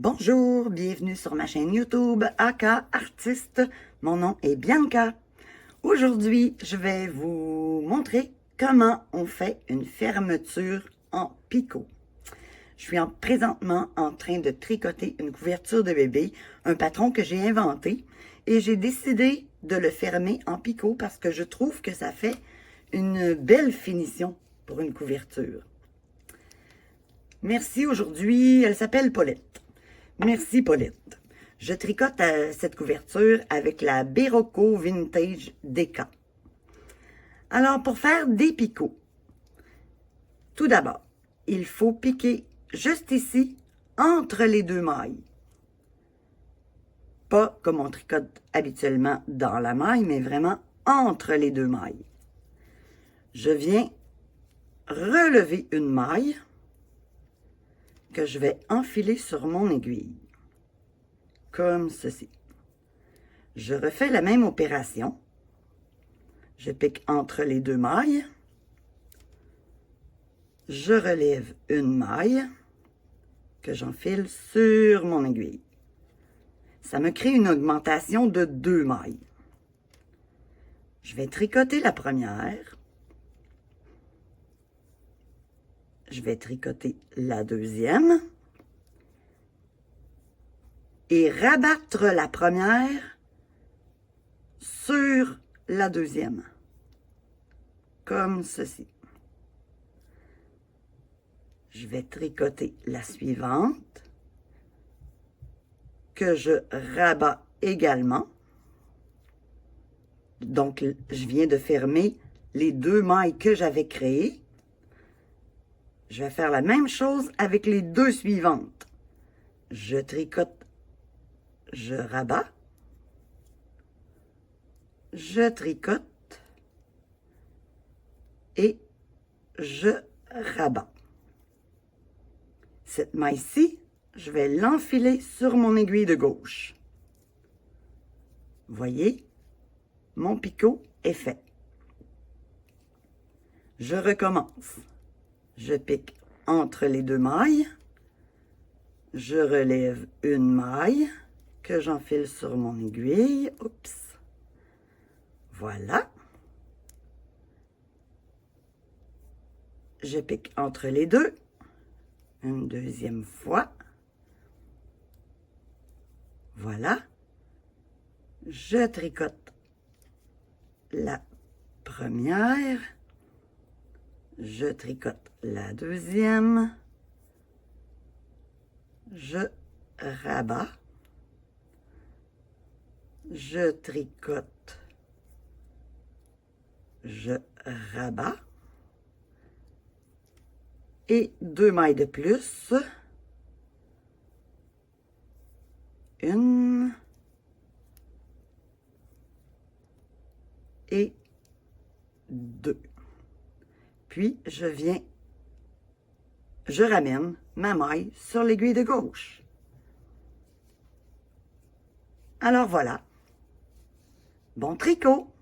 Bonjour, bienvenue sur ma chaîne YouTube AK Artiste. Mon nom est Bianca. Aujourd'hui, je vais vous montrer comment on fait une fermeture en picot. Je suis présentement en train de tricoter une couverture de bébé, un patron que j'ai inventé, et j'ai décidé de le fermer en picot parce que je trouve que ça fait une belle finition pour une couverture. Merci, aujourd'hui, elle s'appelle Paulette. Merci Paulette. Je tricote cette couverture avec la Berroco Vintage DK. Alors, pour faire des picots, tout d'abord, il faut piquer juste ici, entre les deux mailles. Pas comme on tricote habituellement dans la maille, mais vraiment entre les deux mailles. Je viens relever une maille que je vais enfiler sur mon aiguille, comme ceci. Je refais la même opération. Je pique entre les deux mailles. Je relève une maille que j'enfile sur mon aiguille. Ça me crée une augmentation de 2 mailles. Je vais tricoter la première. Je vais tricoter la deuxième. Et rabattre la première sur la deuxième. Comme ceci. Je vais tricoter la suivante, que je rabats également. Donc, je viens de fermer les 2 mailles que j'avais créées. Je vais faire la même chose avec les 2 suivantes. Je tricote, je rabats, je tricote et je rabats. Cette maille-ci, je vais l'enfiler sur mon aiguille de gauche. Voyez, mon picot est fait. Je recommence. Je pique entre les 2 mailles. Je relève une maille que j'enfile sur mon aiguille. Oups. Voilà. Je pique entre les deux. Une deuxième fois. Voilà. Je tricote la première. Je tricote la deuxième. Je rabats. Je tricote. Je rabats. Et 2 mailles de plus. Une. Et 2. Puis, je ramène ma maille sur l'aiguille de gauche. Alors voilà. Bon tricot!